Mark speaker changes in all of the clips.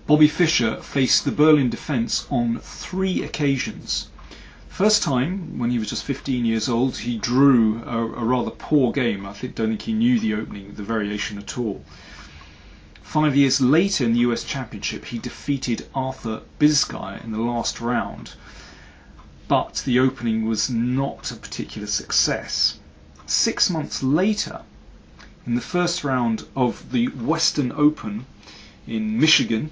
Speaker 1: Bobby Fischer faced the Berlin defence on 3 occasions. First time, when he was just 15 years old, he drew a rather poor game. I don't think he knew the opening, the variation at all. 5 years later in the US Championship, he defeated Arthur Bisguier in the last round, but the opening was not a particular success. 6 months later, in the first round of the Western Open in Michigan,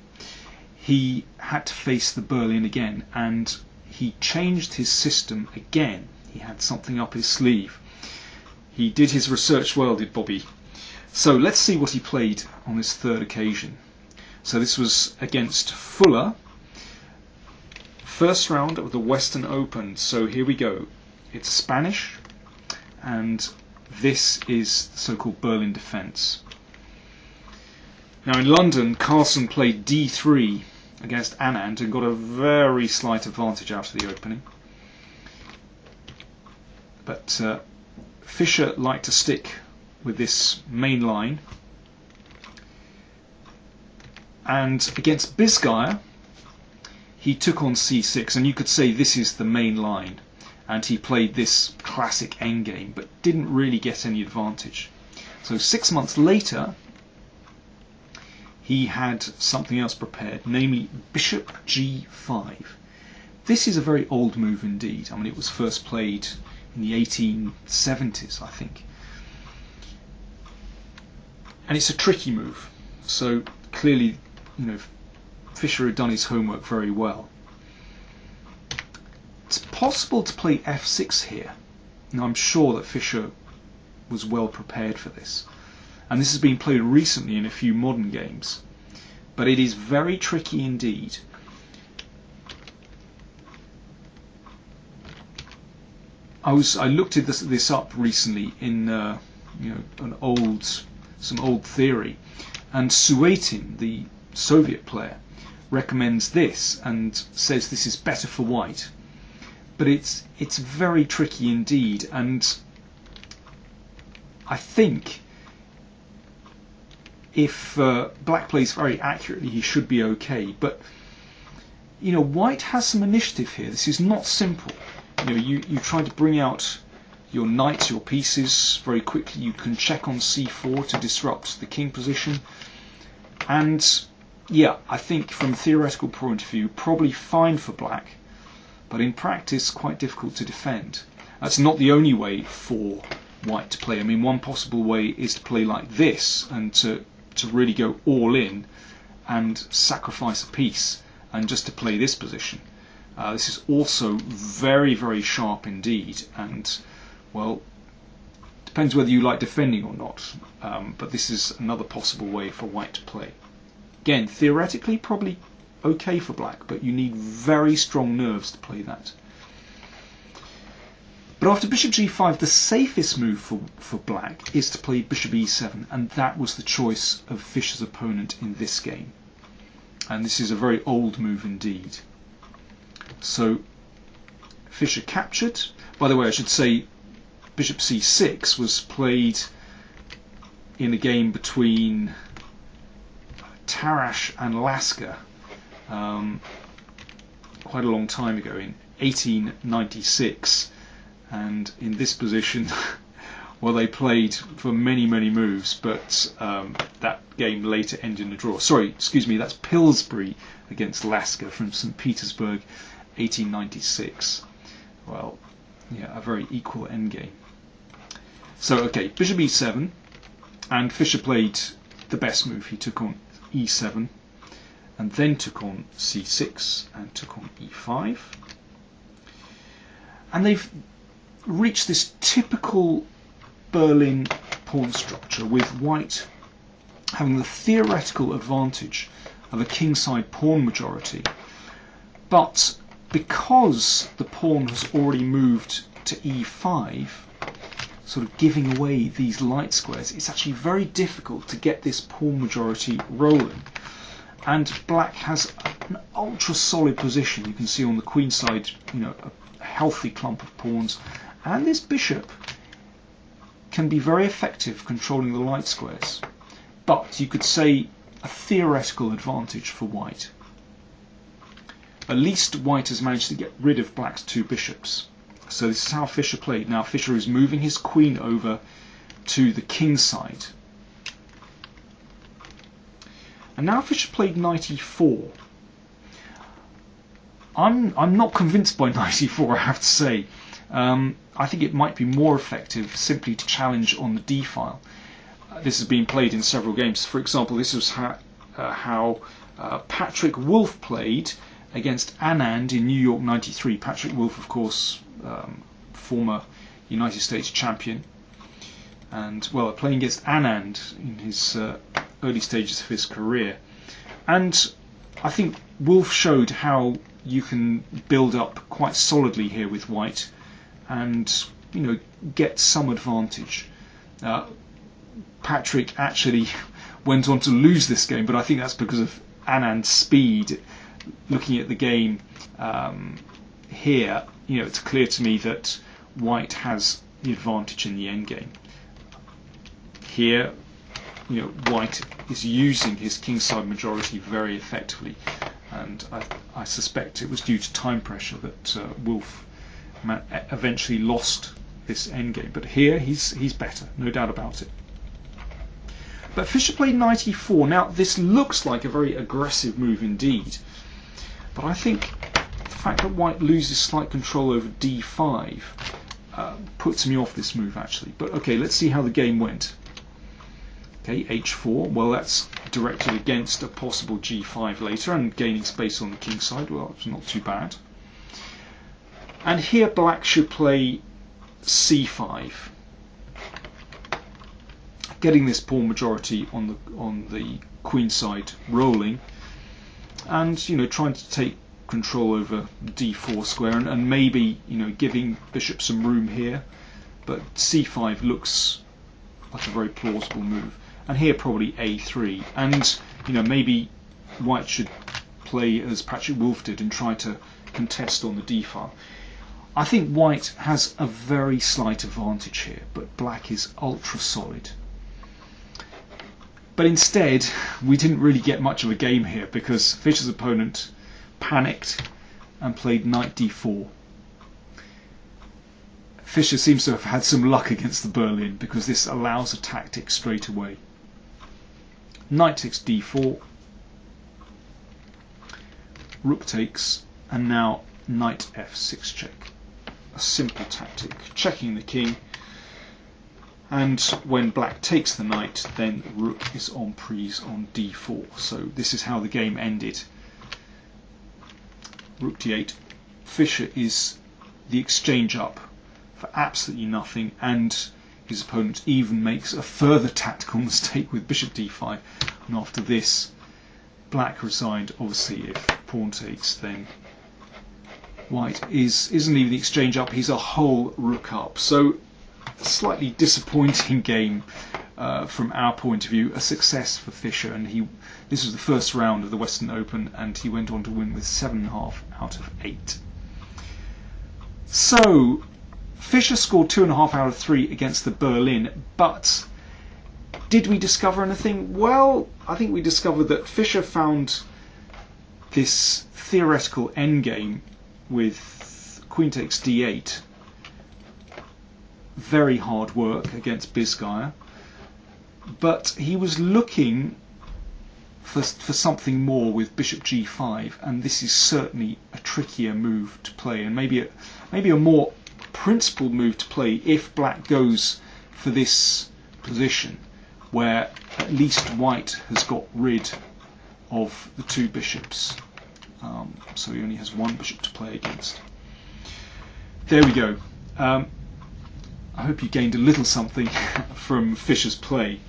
Speaker 1: he had to face the Berlin again, and he changed his system again. He had something up his sleeve. He did his research well, did Bobby. So let's see what he played on this third occasion. So this was against Fuller, first round of the Western Open. So here we go. It's Spanish, and this is the so-called Berlin defence. Now in London, Carlsen played d3 against Anand and got a very slight advantage out of the opening. But Fischer liked to stick with this main line. And against Bisguier, he took on c6, and you could say this is the main line. And he played this classic endgame, but didn't really get any advantage. So 6 months later, he had something else prepared, namely bishop g5. This is a very old move indeed. I mean, it was first played in the 1870s, I think. And it's a tricky move. So clearly, Fischer had done his homework very well. It's possible to play f6 here. Now, I'm sure that Fischer was well prepared for this. And this has been played recently in a few modern games. But it is very tricky indeed. I looked at this up recently in some old theory, and Suetin, the Soviet player, recommends this and says this is better for white. But it's very tricky indeed, and I think if black plays very accurately, he should be okay. But white has some initiative here. This is not simple. You try to bring out your knights, your pieces very quickly. You can check on c4 to disrupt the king position. And yeah, I think from a theoretical point of view, probably fine for black, but in practice quite difficult to defend. That's not the only way for white to play. I mean, one possible way is to play like this and to really go all in and sacrifice a piece, and just to play this position. This is also very, very sharp indeed, and well, depends whether you like defending or not, but this is another possible way for white to play. Again, theoretically probably okay for black, but you need very strong nerves to play that. But after bishop g5, the safest move for black is to play bishop e7, and that was the choice of Fischer's opponent in this game. And this is a very old move indeed. So Fischer captured. By the way, I should say bishop c6 was played in a game between Tarrasch and Lasker quite a long time ago, in 1896. And in this position, well, they played for many, many moves, but that game later ended in a draw. Sorry, excuse me, that's Pillsbury against Lasker from St. Petersburg, 1896. Well, yeah, a very equal endgame. So, okay, bishop e7, and Fischer played the best move. He took on e7, and then took on c6, and took on e5. And they've reached this typical Berlin pawn structure, with white having the theoretical advantage of a kingside pawn majority. But because the pawn has already moved to e5, sort of giving away these light squares, it's actually very difficult to get this pawn majority rolling. And black has an ultra solid position. You can see on the queen side, a healthy clump of pawns, and this bishop can be very effective controlling the light squares. But you could say a theoretical advantage for white. At least white has managed to get rid of black's two bishops. So this is how Fischer played. Now Fischer is moving his queen over to the king side. And now Fischer played knight e4. I'm not convinced by knight e4, I have to say. I think it might be more effective simply to challenge on the d file. This has been played in several games. For example, this was how Patrick Wolf played against Anand in New York '93. Patrick Wolf, of course, former United States champion, and well, playing against Anand in his early stages of his career. And I think Wolf showed how you can build up quite solidly here with white, and get some advantage. Patrick actually went on to lose this game, but I think that's because of Anand's speed. Looking at the game here, it's clear to me that white has the advantage in the endgame. Here, white is using his kingside majority very effectively, and I suspect it was due to time pressure that Wolf eventually lost this endgame. But here he's better, no doubt about it. But Fischer played knight e4. Now this looks like a very aggressive move indeed, but I think the fact that white loses slight control over d5 puts me off this move actually. But okay, let's see how the game went. Okay, h4. Well, that's directed against a possible g5 later and gaining space on the king side. Well, it's not too bad. And here black should play c5, getting this pawn majority on the queen side rolling, and trying to take control over d4 square, and maybe giving bishop some room here. But c5 looks like a very plausible move. And here probably a3, and maybe white should play as Patrick Wolf did and try to contest on the d file. I think white has a very slight advantage here, but black is ultra solid. But instead, we didn't really get much of a game here because Fischer's opponent panicked and played knight d4. Fischer seems to have had some luck against the Berlin because this allows a tactic straight away. Knight takes d4, rook takes, and now knight f6 check. A simple tactic, checking the king, and when black takes the knight, then rook is en prise on d4. So this is how the game ended. Rook d8. Fischer is the exchange up for absolutely nothing, and his opponent even makes a further tactical mistake with bishop d5, and after this black resigned. Obviously if pawn takes, then white isn't even the exchange up, he's a whole rook up. So a slightly disappointing game from our point of view. A success for Fischer, and this was the first round of the Western Open, and he went on to win with 7.5 out of 8. So Fischer scored 2.5 out of 3 against the Berlin, but did we discover anything? Well, I think we discovered that Fischer found this theoretical endgame with queen takes d8 very hard work against Bisgeier, but he was looking for something more with bishop g5, and this is certainly a trickier move to play, and maybe a more principled move to play if black goes for this position where at least white has got rid of the two bishops, so he only has one bishop to play against. There we go. I hope you gained a little something from Fischer's play,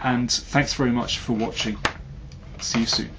Speaker 1: and thanks very much for watching. See you soon.